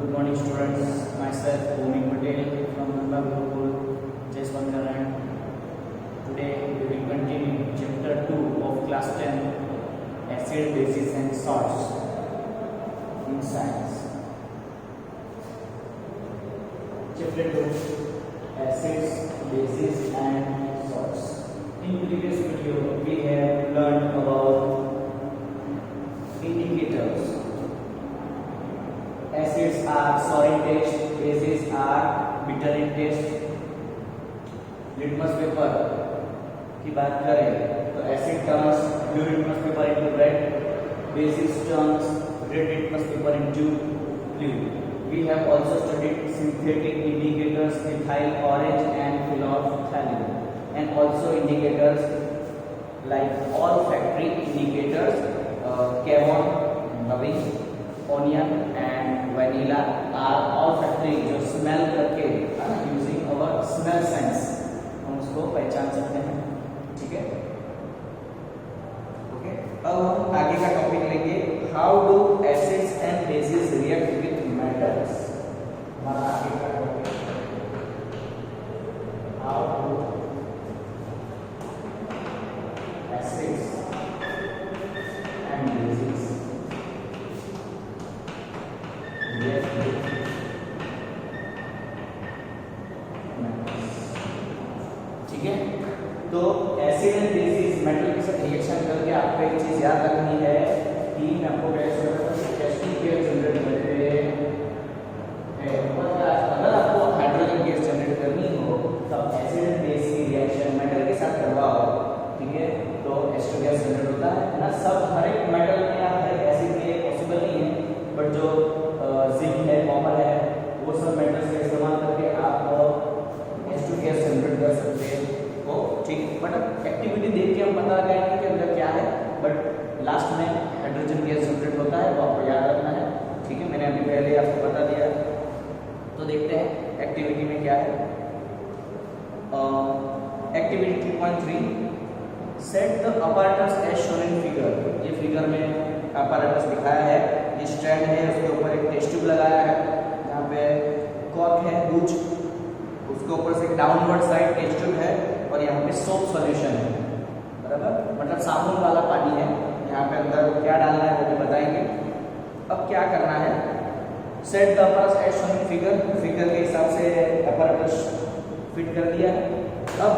Good morning, students. Myself, Bhumi Patel from Nanda Gurukul, Jeswangaran. Today, we will continue chapter 2 of class 10, Acid, Bases and Salts in Science. Chapter 2, Acids, Bases and Salts. In previous video, we have learned about indicators. Acids are sour in taste, bases are bitter in taste. Litmus paper की बात करें तो asset turns blue litmus paper into red, bases turns red litmus paper into blue. We have also studied synthetic indicators, ethyl orange and phenolphthalein, and also indicators like olfactory indicators, cavon, nubbing, onion and vanilla are olfactory जो smell करके using our smell sense हम उसको पहचान सकते हैं. ठीक है, okay. अब हम आगे का टॉपिक लेंगे, how do acids and bases react with metals. हमारा आगे का topic, how do acids and bases ठीक है. तो एसिड एंड बेसिस मेटल के साथ रिएक्शन करके आपको एक चीज याद रखनी है कि मैं आपको टेस्टिंग गैस जनरेट करते हैं. अगर आपको हाइड्रोजन गैस जनरेट करनी हो तब एसिड एंड बेस की रिएक्शन मेटल के साथ करवाओ. ठीक है, तो H2 गैस जनरेट होता है ना. सब हर एक मेटल में या हर एक एसिड में पॉसिबल नहीं है, बट जो जिंक है, कॉपर है, वो सब मेटल्स का इस्तेमाल करके आप H2 गैस जनरेट कर सकते हो. ठीक, बट अब एक्टिविटी देख के हम पता लगाएंगे कि अंदर क्या है, बट लास्ट में हाइड्रोजन गैस जनरेट होता है, वो आपको याद रखना है. ठीक है, मैंने अभी पहले आपको बता दिया. तो देखते हैं एक्टिविटी में क्या है. Activity 3.3, set the apparatus as shown in figure. ये फिगर में apparatus दिखाया है. ये स्टैंड है, उसके ऊपर एक टेस्ट ट्यूब लगाया है, यहाँ पे कॉर्क है, बूच, उसके ऊपर से डाउनवर्ड साइड टेस्ट ट्यूब है, और यहाँ पे सोप सॉल्यूशन है. बराबर, मतलब साबुन वाला पानी है. यहाँ पे अंदर क्या डालना है वो भी बताएंगे. अब क्या करना है, set the apparatus as shown in figure. Figure के हिसाब से apparatus फिट कर दिया है. अब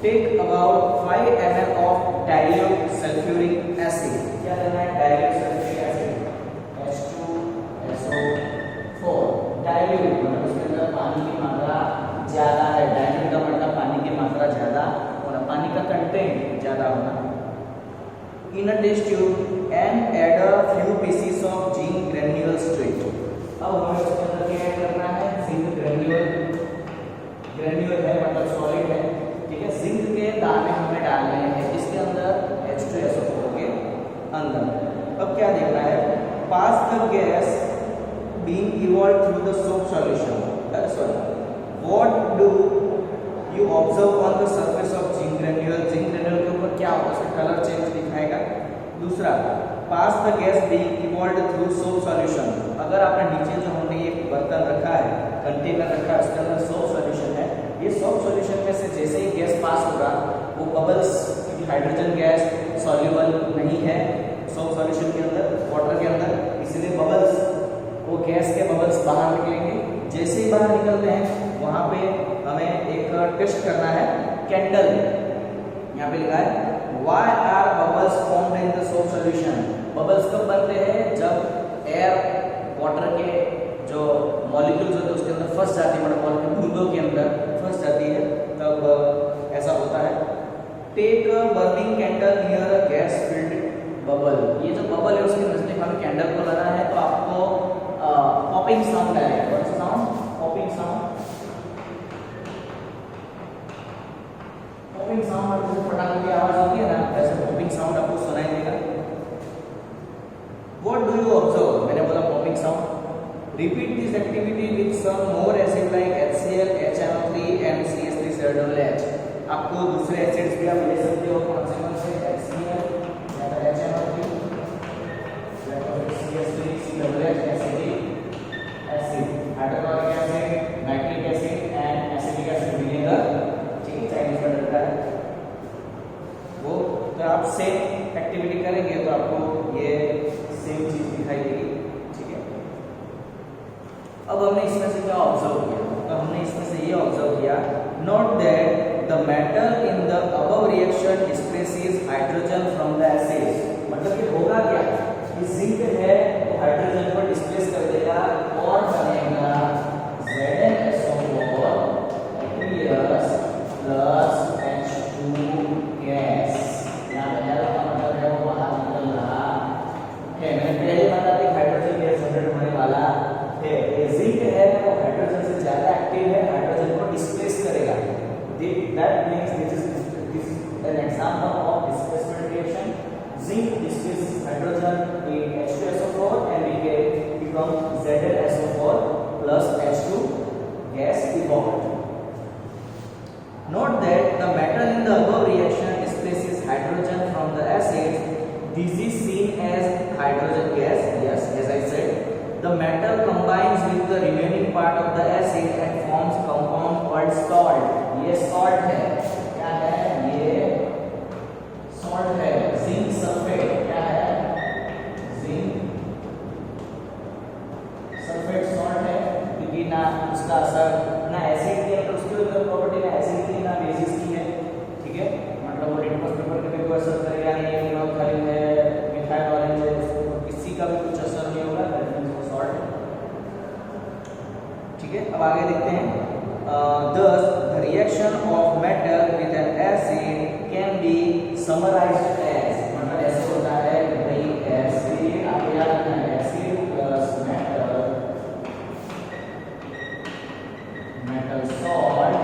take about 5 ml of dilute sulphuric acid. क्या करना है, dilute sulphuric acid H2SO4. Dilute मतलब उसके अंदर पानी की मात्रा ज्यादा है. डाइल्यूट का मतलब पानी की मात्रा ज्यादा होना, पानी का कंटेंट ज्यादा होना. In a test tube and add a few pieces of zinc granules to it. अब हमें उसके अंदर क्या ऐड करना है, जिंक ग्रेन्यूल. ग्रेन्यूल है मतलब सॉलिड है. ठीक है, जिंक के दाने हमें डालने हैं इसके अंदर H2SO4 के अंदर. अब क्या देखना है, pass the gas being evolve through the soap solution. What do you observe on the surface of zinc granule. Zinc granule के ऊपर क्या होगा, उसका कलर चेंज दिखाएगा. दूसरा, pass the gas being evolve through soap solution. अगर आपने नीचे जो हमने ये बर्तन रखा है, कंटेनर रखा है, उसके अंदर सोप सॉल्यूशन है. ये सोप सॉल्यूशन में से जैसे ही गैस पास होगा वो बबल्स, क्योंकि हाइड्रोजन गैस सॉल्युबल नहीं है सोप सॉल्यूशन के अंदर, वाटर के अंदर, इसलिए बबल्स, वो गैस के बबल्स बाहर निकलेंगे. जैसे ही बाहर निकलते हैं वहां पे हमें एक टेस्ट करना है, कैंडल. यहाँ पे लिखा है Why are bubbles formed in the soap solution. Bubbles कब बनते हैं, जब एयर वाटर के जो मॉलिक्यूल्स होते हैं उसके अंदर फंस जाती है, मतलब बूंदों के अंदर फंस जाती है, तब ऐसा होता है. Take a burning candle near a gas filled bubble. ये जो बबल है उसके नजदीक हमें कैंडल को लाना है, तो आपको पॉपिंग साउंड आएगा. कौन सा sound, popping sound. Popping sound जैसे पटाखे की आवाज होती है ना, वैसे पॉपिंग साउंड आपको सुनाई देगा. व्हाट डू यू ऑब्जर्व, मैंने बोला popping sound. Repeat this activity with some more acid like HCl, HNO3 and CH3COOH. आपको दूसरे एसिड्स भी आप ले सकते हो. कौन से HCl या तो HNO3 या तो CH3COOH एसिड अब हमने इसमें से क्या ऑब्जर्व किया? तो हमने इसमें से ये ऑब्जर्व किया, note that the metal in the above reaction displaces hydrogen from the acid. मतलब ये होगा क्या कि जिंक है तो हाइड्रोजन को डिस्प्लेस कर देगा और बनेगा ZnSO4 aqueous plus H2 gas. यहाँ बनेगा का मतलब है वो बाहर निकल रहा है। मैंने पहले बता दी हाइड्रोजन गैस जनरेट होने वाला है। ये जिंक है वो हाइड्रोजन से ज्यादा एक्टिव है, हाइड्रोजन को डिस्प्लेस करेगा। That means this is an example of displacement reaction. Zinc displaces hydrogen in H2SO4 and we get become ZnSO4 plus H2 gas evolved. Note that the metal in the above reaction displaces hydrogen from the acid. This is seen as hydrogen gas. Yes, as I said. The metal combines with the remaining part of the acid and forms compound called salt. ये salt है, क्या है? ये salt है, zinc sulphate. क्या है? Zinc sulphate salt है, क्योंकि ना उसका असर ना एसिड की है, तो उसकी उधर प्रॉपर्टी ना एसिड की ना बेसिस की है। ठीक है, मतलब वो लिटमस पेपर पे कोई असर करेगा नहीं, ये क्लोरोफिल है, मिथाइल ऑरेंज है, किसी का भी कुछ असर नहीं होगा, ठीक है। अब आगे देखते हैं। Thus, the reaction of metal with an acid can be summarized as, मतलब ऐसे होता है कि भाई एसिड, आपको याद रखना है acid plus metal salt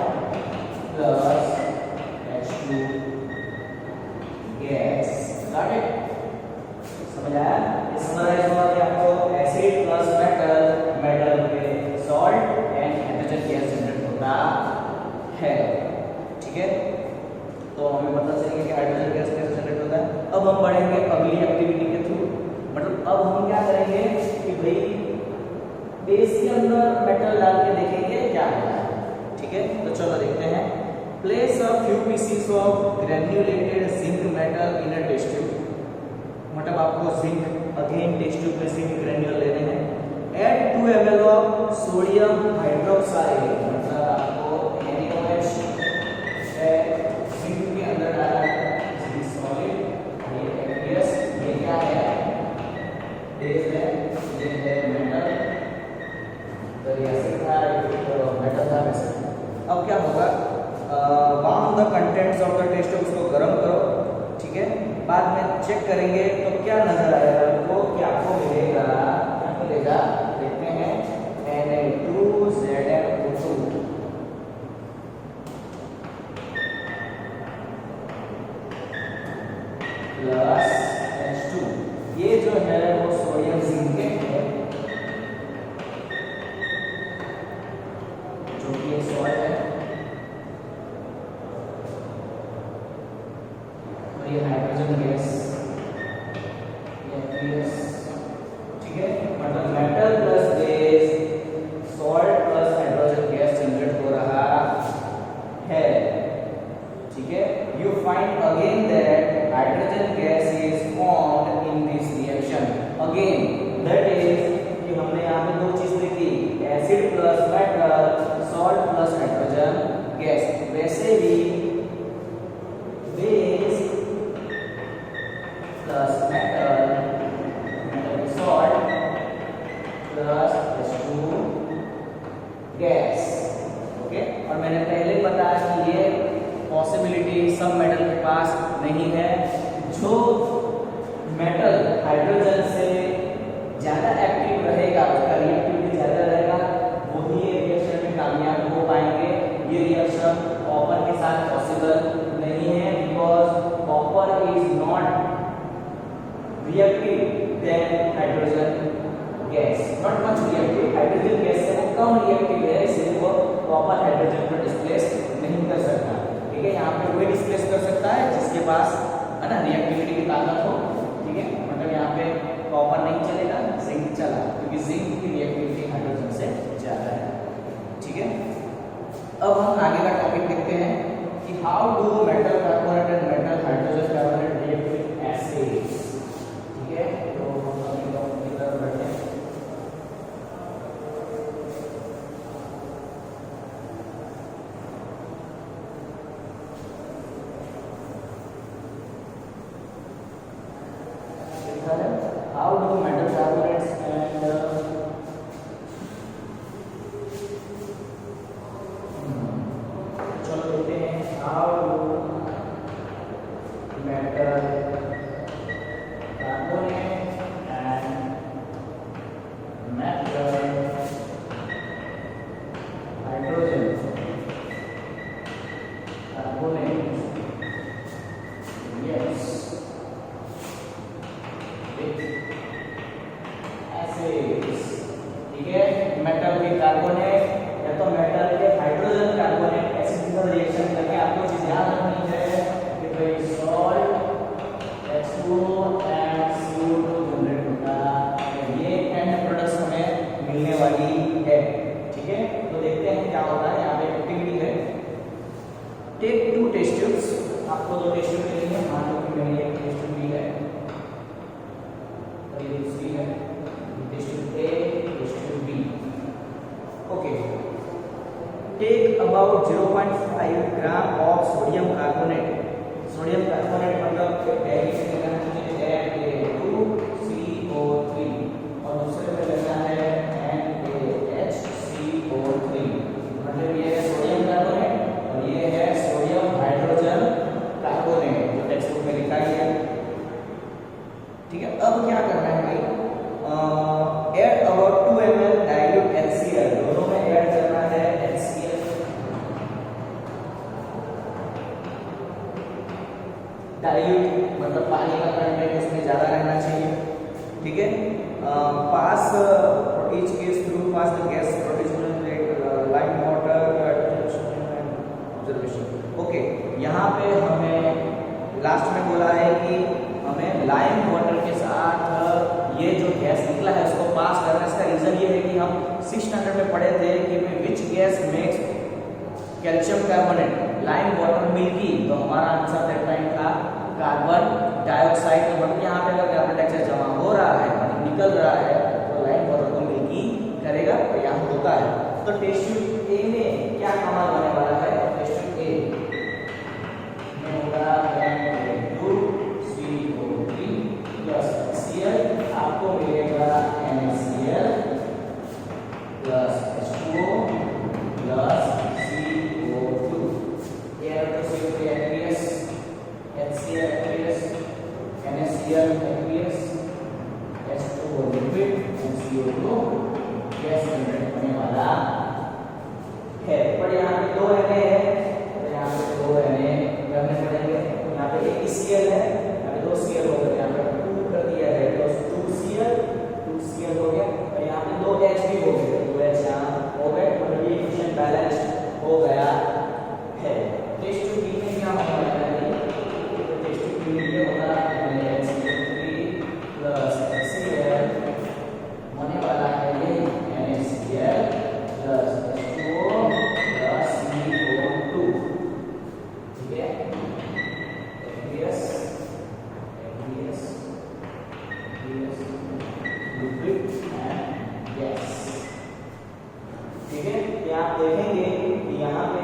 plus H2 gas. Got it? समझ आया? ये समराइज हुआ कि आपको एसिड प्लस मेटल के salt and hydrogen gas generate होता है। ठीक है, तो हमें पता चलेगा कि हाइड्रोजन गैस कैसे जनरेट होता है। अब हम बढ़ेंगे अगली एक्टिविटी के थ्रू, मतलब अब हम क्या करेंगे कि भाई बेस के अंदर मेटल डाल के देखेंगे क्या होता है। ठीक है, तो चलो देखते हैं। Place a few pieces of granulated zinc metal in a test tube. मतलब आपको जिंक अगेन टेस्ट ट्यूब में जिंक ग्रेन्यूल लेने हैं। Add 2 ml of sodium hydroxide, मतलब आपको NaOH जिंक के अंदर डाला है, सॉलिड, ये aqueous, ये क्या है? बेस है, ये है मेटल, तो ये एसिड था, ये मेटल था वैसे। अब क्या होगा? Warm the contents of the test tube, उसको गर्म करो। ठीक है, बाद में चेक करेंगे तो क्या नजर आएगा आपको, क्या आपको मिलेगा? मिलेगा, देखते हैं, Na2ZnO2 प्लस H2। ये जो है वो सोडियम जिंकेट है, जो कि एक सॉल्ट है, और ये हाइड्रोजन गैस, ये aqueous। ठीक है, मतलब metal plus base, salt plus hydrogen gas generate हो रहा है। ठीक है, you find again that hydrogen gas is formed in this reaction. Again that is कि हमने यहाँ पे दो चीज देखी, acid plus metal, salt plus hydrogen gas. वैसे ही base plus metal, salt plus H2 gas. Okay, और मैंने पहले बताया कि ये पॉसिबिलिटी सब मेटल के पास नहीं है। जो मेटल हाइड्रोजन से ज्यादा एक्टिव रहेगा, उसका रिएक्टिविटी ज्यादा रहेगा, वही ये रिएक्शन में कामयाब हो पाएंगे। ये रिएक्शन कॉपर के साथ पॉसिबल नहीं है, because copper is not reactive than hydrogen gas, not much reactive. Hydrogen gas से वो कम रिएक्टिव है, इसलिए वो प्रॉपर हाइड्रोजन को डिस्प्लेस नहीं कर सकता। ठीक है, यहाँ पे वही डिस्प्लेस कर सकता है जिसके पास है ना रिएक्टिविटी की ताकत हो। ठीक है, मतलब यहाँ पे कॉपर नहीं चलेगा, जिंक चला, क्योंकि जिंक की रिएक्टिविटी हाइड्रोजन से ज्यादा है। ठीक है, अब हम आगे का टॉपिक देखते हैं कि how do metal carbonate and metal hydrogen carbonate react with acid. ठीक है, तो हम अभी टॉपिक की तरफ बढ़ते हैं। How do metal carbonates and चलो देखते हैं how do metal carbonate and metal hydrogen carbonate yes ठीक है, मेटल के कार्बोनेट या तो मेटल के हाइड्रोजन कार्बोनेट ऐसे फिजिकल रिएक्शन करके आपको चीज याद रखनी है कि भाई salt H2O and CO2 generate होता है, ये एंड प्रोडक्ट्स हमें मिलने वाली है। ठीक है, तो देखते हैं क्या होता है। यहाँ पे एक्टिविटी है, टेक 2 टेस्ट ट्यूब्स, आपको 2 टेस्ट ट्यूब लेनी है। मान लो कि मेरी एक टेस्ट ट्यूब ली है और ये दूसरी है, test tube A, test tube B। Okay, take about 0.5 gram of sodium carbonate. Sodium carbonate मतलब एडिशन करना चाहिए Na2CO3 और दूसरे में लेना है NaHCO3, मतलब ये है सोडियम कार्बोनेट और ये है सोडियम हाइड्रोजन कार्बोनेट जो टेक्स्ट बुक में लिखा ही है। ठीक है, अब क्या करना है भाई, add about 2 ml dilute HCl, दोनों में ऐड करना है HCl। डाइल्यूट मतलब पानी का कंटेंट उसमें ज्यादा रहना चाहिए। ठीक है, pass each case through pass the gas produced lime water observation. Okay, यहाँ पे हमें लास्ट में बोला है कि हमें लाइम वाटर के साथ ये जो गैस निकला है उसको पास करना है। इसका रीजन ये है कि हम 6 स्टैंडर्ड में पढ़े थे कि which gas makes calcium carbonate lime water milky, तो हमारा आंसर दैट टाइम था कार्बन डाइऑक्साइड। तो मतलब यहाँ पे अगर कार्बन डाइऑक्साइड जमा हो रहा है, निकल रहा है, तो लाइम वाटर को मिल्की करेगा, तो यहाँ होता है। तो टेस्ट ट्यूब ए में क्या कमाल होने वाला है, टेस्ट ट्यूब ए में होगा Na2CO3 प्लस HCl, आपको मिलेगा NaCl plus H2O plus CO2। Air तो CO2 aqueous, HCl aqueous, NaCl aqueous, H2O liquid and CO2 gas generate होने वाला है। पर यहाँ पे 2 Na है, तो यहाँ पे 2 Na करने पड़ेंगे। यहाँ पे एक Cl है, यहाँ पे 2 Cl हो गए, यहाँ पे 2 कर दिया है तो 2Cl हो गया, और यहाँ पे 2 H भी हो गए, 2 H यहाँ हो गए, मतलब ये इक्वेशन बैलेंस्ड हो गया है। टेस्ट ट्यूब बी में क्या होने वाला है, तो टेस्ट ट्यूब बी में ये होगा NaCl3 प्लस HCl होने वाला है ये NaCl plus H2O plus CO2। ठीक है, aqueous लिक्विड एंड गैस। ठीक है, ये आप देखेंगे कि यहाँ पे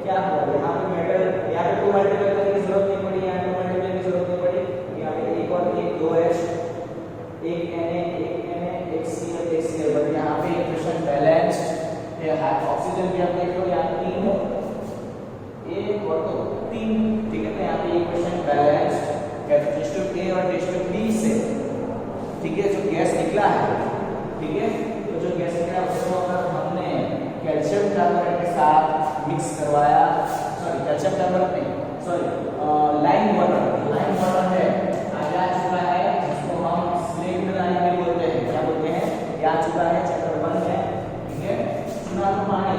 क्या हुआ, यहाँ पे मेटल, यहाँ पे 2 मल्टीप्लाई करने की जरूरत नहीं पड़ी, यहाँ 2 मल्टीप्लाई की जरूरत नहीं पड़ी, यहाँ पे एक और एक 2H, एक Na, एक Cl, एक Cl, बट यहाँ पे इक्वेशन बैलेंस्ड है। ऑक्सीजन भी आप देख लो, यहाँ 3 है, एक और 2 3। ठीक है, तो यहाँ पे इक्वेशन बैलेंस्ड है। टेस्ट ट्यूब ए और टेस्ट ट्यूब बी से, ठीक है, जो गैस निकला है, ठीक है, तो जो गैस निकला उसको अगर हमने कैल्शियम कार्बोनेट के साथ मिक्स करवाया, सॉरी कैल्शियम कार्बोनेट नहीं, सॉरी लाइम वाटर है, आगे आ चुका है, जिसको हम स्लेक्ट लाइम बोलते हैं। क्या बोलते हैं, ये आ चुका है, चैप्टर 1 में। ठीक है, चुना तो पानी,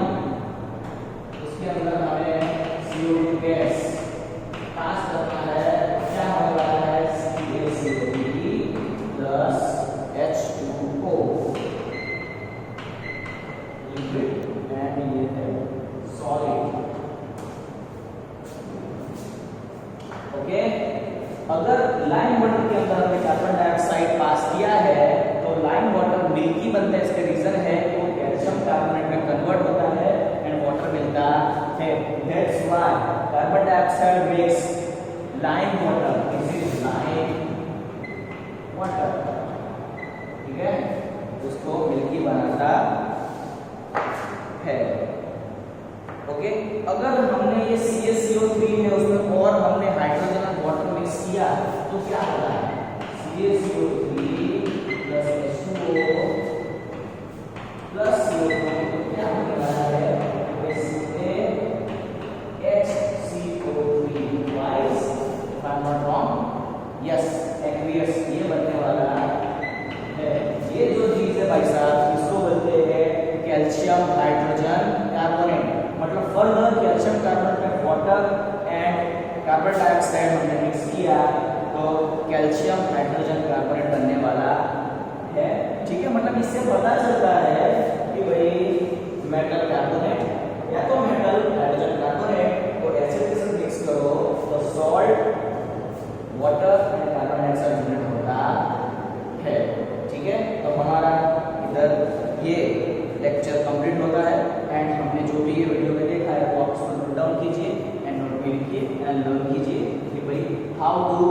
उसके अंदर हमें CO2 गैस पास करना है, क्या होने वाला है CaCO3 plus H2O liquid and ये है सॉलिड। ओके, अगर लाइम वाटर के अंदर हमने कार्बन डाइऑक्साइड पास किया है तो लाइम वाटर मिल्की बनता है। इसका रीजन है कि वो कैल्शियम कार्बोनेट में कन्वर्ट होता है एंड वाटर मिलता है। That's why carbon dioxide makes lime water, this is lime water. उसको मिल्की बनाता है। ओके, अगर हमने ये CaCO3 है उसमें और हमने हाइड्रोजन और वाटर मिक्स किया तो क्या होता है? CaCO3 plus H2O plus CO2 तो क्या होने वाला है? इसमें HCO3 twice, if I'm not wrong, yes, aqueous ये बनने वाला है। ये जो चीज है भाई साहब इसको बोलते हैं कैल्शियम हाइड्रोजन कार्बोनेट। मतलब फर्दर कैल्शियम कार्बोनेट में वाटर एंड कार्बन डाइऑक्साइड हमने मिक्स किया तो कैल्शियम हाइड्रोजन कार्बोनेट बनने वाला है। ठीक है, मतलब इससे पता चलता है कि भाई मेटल कार्बोनेट या तो मेटल हाइड्रोजन कार्बोनेट को एसिड के साथ मिक्स करो तो salt water and carbon dioxide generate होता है। ठीक है, तो हमारा इधर ये लेक्चर कंप्लीट होता है एंड हमने जो भी ये वीडियो में देखा है वो आप उसको नोट डाउन कीजिए एंड नोट भी लिखिए एंड लर्न कीजिए कि भाई how do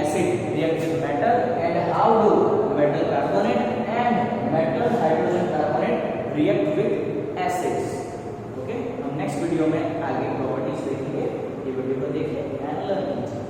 acid react with metal and how do metal carbonate and metal hydrogen carbonate react with acids. Okay, हम नेक्स्ट वीडियो में आगे प्रॉपर्टीज देखेंगे। ये वीडियो को देखिए एंड लर्न कीजिए।